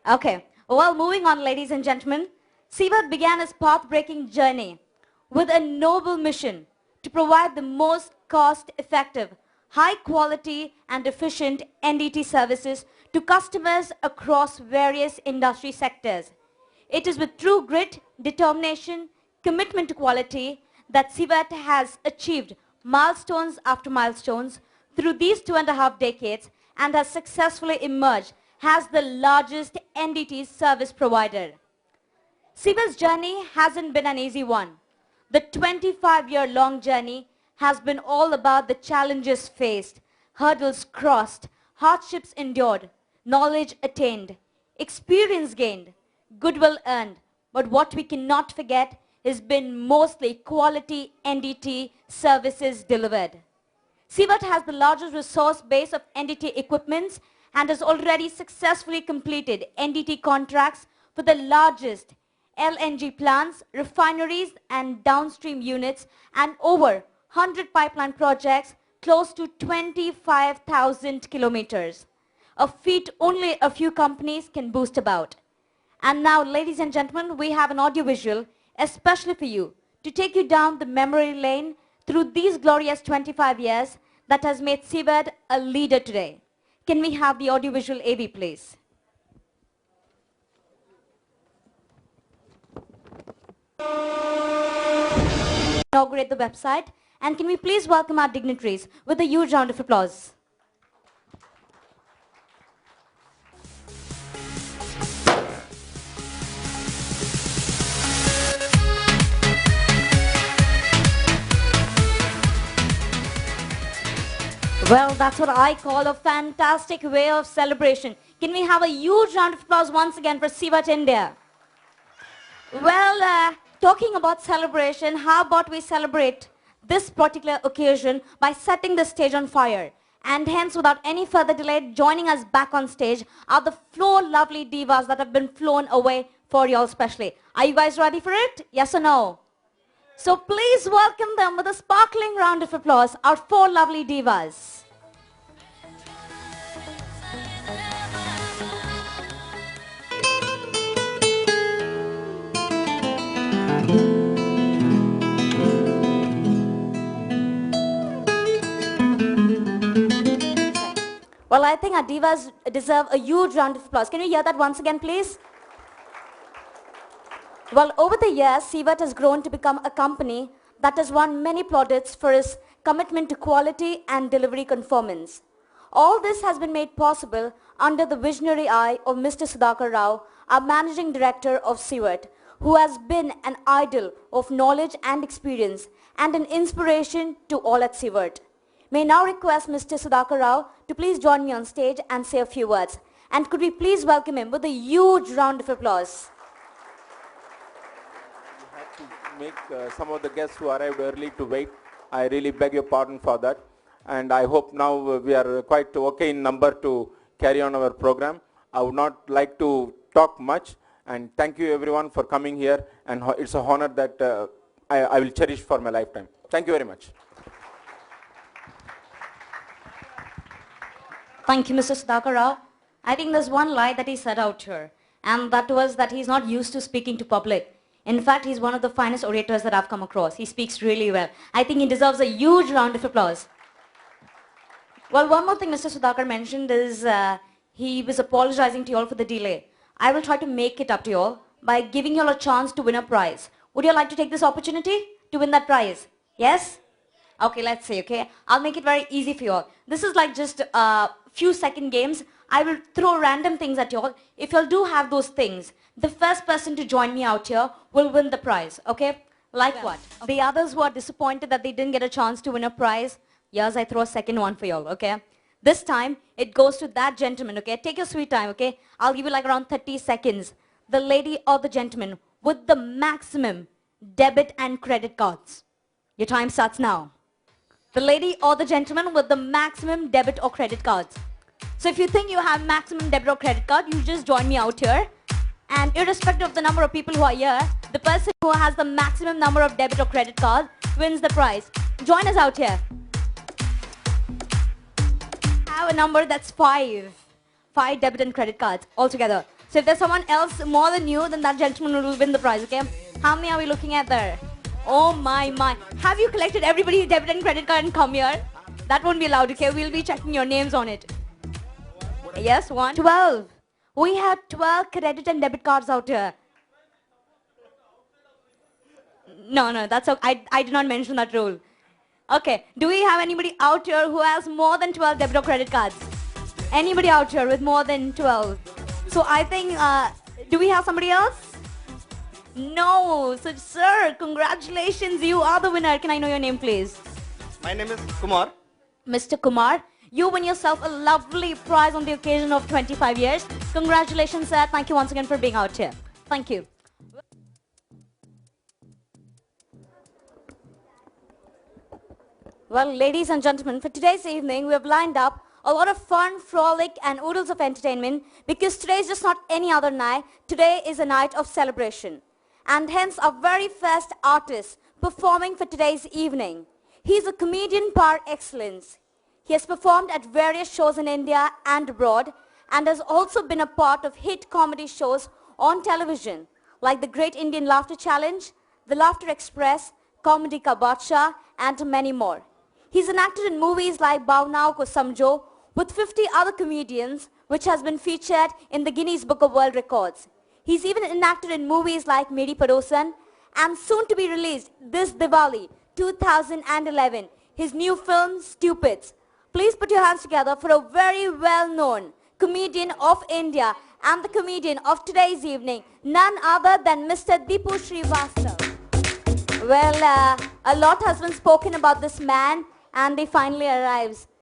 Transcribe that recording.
Okay, well, moving on, ladies and gentlemen, Sivat began his path-breaking journey with a noble mission to provide the most cost-effective, high-quality and efficient NDT services to customers across various industry sectors. It is with true grit, determination, commitment to quality that Sivat has achieved milestones after milestones through these 2.5 decades and has successfully emerged as the largest NDT service provider. Siva's journey hasn't been an easy one. The 25-year-long journey has been all about the challenges faced, hurdles crossed, hardships endured, knowledge attained, experience gained, goodwill earned. But what we cannot forget has been mostly quality NDT services delivered. Sivat has the largest resource base of NDT equipments and has already successfully completed NDT contracts for the largest LNG plants, refineries and downstream units and over 100 pipeline projects close to 25,000 kilometers. A feat only a few companies can boast about. And now, ladies and gentlemen, we have an audiovisual especially for you to take you down the memory lane through these glorious 25 years that has made Sivat a leader today. Can we have the audiovisual AV, please? Inaugurate the website, and can we please welcome our dignitaries with a huge round of applause. Well, that's what I call a fantastic way of celebration. Can we have a huge round of applause once again for Sivat India? Well, talking about celebration, how about we celebrate this particular occasion by setting the stage on fire? And hence, without any further delay, joining us back on stage are the four lovely divas that have been flown away for you all specially. Are you guys ready for it? Yes or no? So please welcome them with a sparkling round of applause, our four lovely divas. Well, I think our divas deserve a huge round of applause. Can you hear that once again, please? Well, over the years, Sivat has grown to become a company that has won many plaudits for its commitment to quality and delivery conformance. All this has been made possible under the visionary eye of Mr. Sudhakar Rao, our Managing Director of Sivat, who has been an idol of knowledge and experience and an inspiration to all at Sivat. May I now request Mr. Sudhakar Rao to please join me on stage and say a few words. And could we please welcome him with a huge round of applause. We had to make some of the guests who arrived early to wait. I really beg your pardon for that. And I hope now we are quite okay in number to carry on our program. I would not like to talk much. And thank you everyone for coming here. And it's an honor that I will cherish for my lifetime. Thank you very much. Thank you, Mr. Sudhakar Rao. I think there's one lie that he said out here, and that was that he's not used to speaking to public. In fact, he's one of the finest orators that I've come across. He speaks really well. I think he deserves a huge round of applause. Well, one more thing Mr. Sudhakar mentioned is he was apologizing to you all for the delay. I will try to make it up to you all by giving you all a chance to win a prize. Would you like to take this opportunity to win that prize? Yes? Okay, let's see, okay? I'll make it very easy for you all. This is like just a few second games. I will throw random things at you all. If you all do have those things, the first person to join me out here will win the prize, okay? Like yeah. What? Okay. The others who are disappointed that they didn't get a chance to win a prize, yes, I throw a second one for you all, okay? This time, it goes to that gentleman, okay? Take your sweet time, okay? I'll give you like around 30 seconds. The lady or the gentleman with the maximum debit and credit cards. Your time starts now. The lady or the gentleman with the maximum debit or credit cards. So if you think you have maximum debit or credit card, you just join me out here. And irrespective of the number of people who are here, the person who has the maximum number of debit or credit cards wins the prize. Join us out here. I have a number that's 5. 5 debit and credit cards altogether. So if there's someone else more than you, then that gentleman will win the prize, okay? How many are we looking at there? Oh my. Have you collected everybody's debit and credit card and come here? That won't be allowed, okay? We'll be checking your names on it. Yes, 1. 12. We have 12 credit and debit cards out here. No, that's okay. I did not mention that rule. Okay, do we have anybody out here who has more than 12 debit or credit cards? Anybody out here with more than 12? So I think, do we have somebody else? No, so sir, congratulations, you are the winner. Can I know your name, please? My name is Kumar. Mr. Kumar, you win yourself a lovely prize on the occasion of 25 years. Congratulations, sir. Thank you once again for being out here. Thank you. Well, ladies and gentlemen, for today's evening, we have lined up a lot of fun, frolic, and oodles of entertainment because today is just not any other night. Today is a night of celebration. And hence, our very first artist performing for today's evening. He is a comedian par excellence. He has performed at various shows in India and abroad and has also been a part of hit comedy shows on television like the Great Indian Laughter Challenge, The Laughter Express, Comedy Ka Badshah, and many more. He's an actor in movies like Bhavnaon Ko Samjho with 50 other comedians, which has been featured in the Guinness Book of World Records. He's even an actor in movies like Meri Padosan and soon to be released this Diwali 2011, his new film Stupids. Please put your hands together for a very well-known comedian of India and the comedian of today's evening, none other than Mr. Deepu Srivastava. Well, a lot has been spoken about this man and he finally arrives.